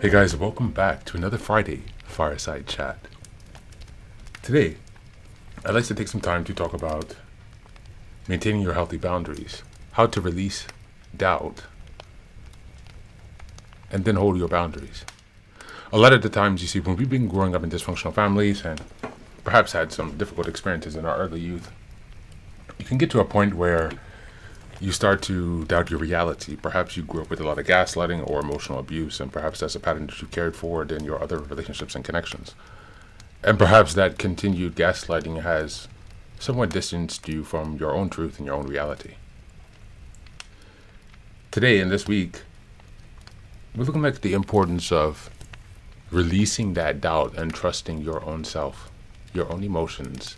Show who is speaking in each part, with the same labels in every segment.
Speaker 1: Hey guys, welcome back to another Friday Fireside Chat. Today, I'd like to take some time to talk about maintaining your healthy boundaries, how to release doubt, and then hold your boundaries. A lot of the times, you see, when we've been growing up in dysfunctional families and perhaps had some difficult experiences in our early youth, you can get to a point where you start to doubt your reality. Perhaps you grew up with a lot of gaslighting or emotional abuse, and perhaps that's a pattern that you carried forward in your other relationships and connections. And perhaps that continued gaslighting has somewhat distanced you from your own truth and your own reality. Today, in this week, we're looking at the importance of releasing that doubt and trusting your own self, your own emotions,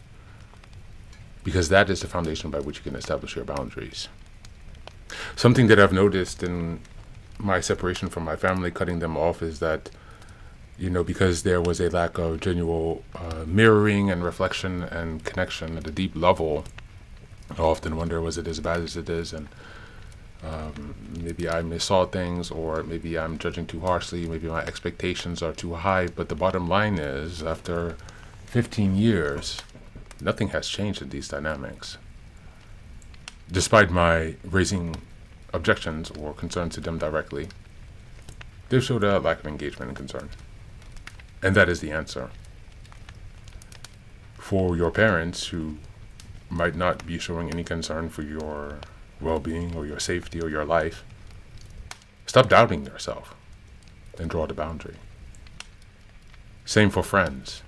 Speaker 1: because that is the foundation by which you can establish your boundaries. Something that I've noticed in my separation from my family, cutting them off, is that, because there was a lack of genuine mirroring and reflection and connection at a deep level, I often wonder, was it as bad as it is? And maybe I missaw things, or maybe I'm judging too harshly, maybe my expectations are too high. But the bottom line is, after 15 years, nothing has changed in these dynamics. Despite my raising objections or concerns to them directly, they showed a lack of engagement and concern. And that is the answer. For your parents who might not be showing any concern for your well-being or your safety or your life, stop doubting yourself and draw the boundary. Same for friends.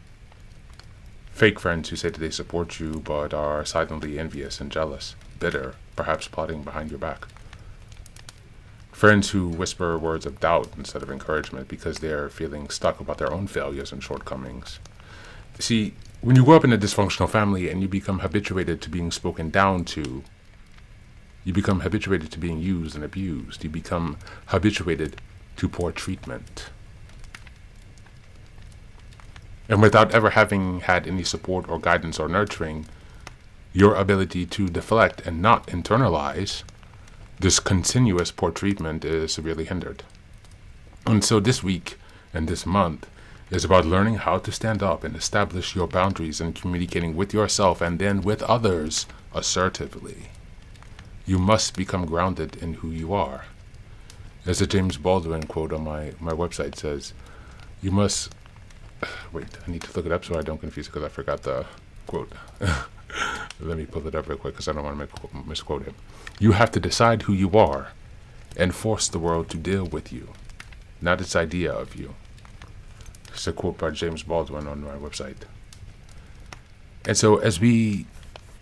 Speaker 1: Fake friends who say that they support you but are silently envious and jealous, bitter, perhaps plotting behind your back. Friends who whisper words of doubt instead of encouragement because they're feeling stuck about their own failures and shortcomings. See, when you grow up in a dysfunctional family and you become habituated to being spoken down to, you become habituated to being used and abused. You become habituated to poor treatment. And without ever having had any support or guidance or nurturing, your ability to deflect and not internalize this continuous poor treatment is severely hindered. And so this week and this month is about learning how to stand up and establish your boundaries and communicating with yourself and then with others assertively. You must become grounded in who you are. As a James Baldwin quote on my website says, you must... Wait, I need to look it up so I don't confuse it because I forgot the quote. Let me pull it up real quick because I don't want to misquote it. You have to decide who you are and force the world to deal with you, not its idea of you. It's a quote by James Baldwin on my website. And so as we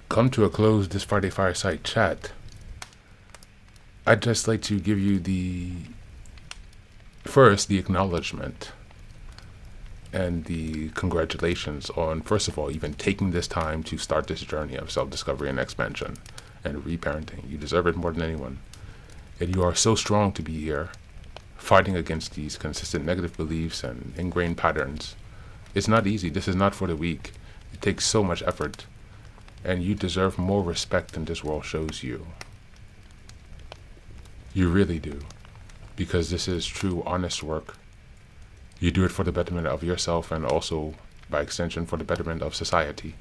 Speaker 1: come to a close this Friday Fireside Chat, I'd just like to give you the acknowledgement and the congratulations on, first of all, even taking this time to start this journey of self-discovery and expansion and reparenting. You deserve it more than anyone. And you are so strong to be here, fighting against these consistent negative beliefs and ingrained patterns. It's not easy. This is not for the weak. It takes so much effort. And you deserve more respect than this world shows you. You really do. Because this is true, honest work. You do it for the betterment of yourself and also, by extension, for the betterment of society.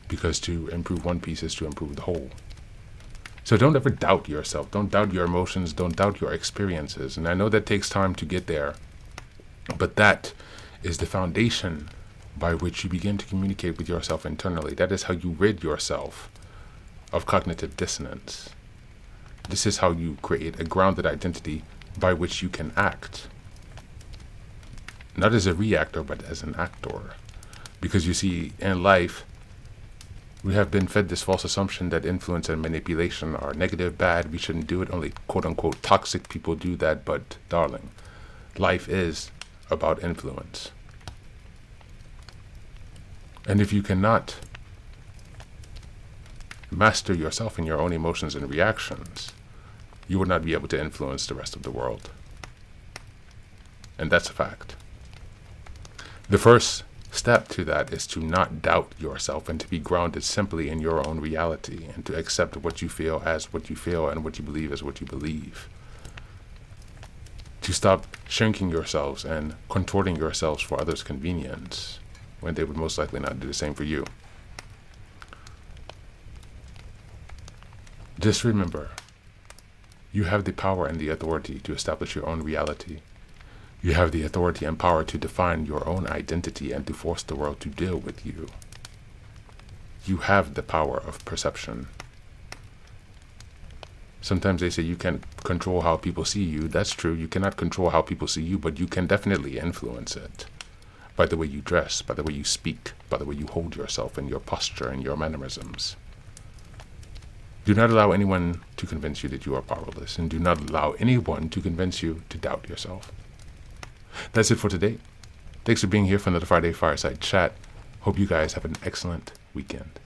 Speaker 1: Because to improve one piece is to improve the whole. So don't ever doubt yourself. Don't doubt your emotions. Don't doubt your experiences. And I know that takes time to get there. But that is the foundation by which you begin to communicate with yourself internally. That is how you rid yourself of cognitive dissonance. This is how you create a grounded identity by which you can act. Not as a reactor, but as an actor. Because you see, in life, we have been fed this false assumption that influence and manipulation are negative, bad, we shouldn't do it, only quote-unquote toxic people do that, but darling, life is about influence. And if you cannot master yourself and your own emotions and reactions, you will not be able to influence the rest of the world. And that's a fact. The first step to that is to not doubt yourself and to be grounded simply in your own reality and to accept what you feel as what you feel and what you believe as what you believe. to stop shrinking yourselves and contorting yourselves for others' convenience when they would most likely not do the same for you. Just remember, you have the power and the authority to establish your own reality. You have the authority and power to define your own identity and to force the world to deal with you. You have the power of perception. Sometimes they say you can't control how people see you. That's true. You cannot control how people see you, but you can definitely influence it by the way you dress, by the way you speak, by the way you hold yourself and your posture and your mannerisms. Do not allow anyone to convince you that you are powerless, and do not allow anyone to convince you to doubt yourself. That's it for today. Thanks for being here for another Friday Fireside Chat. Hope you guys have an excellent weekend.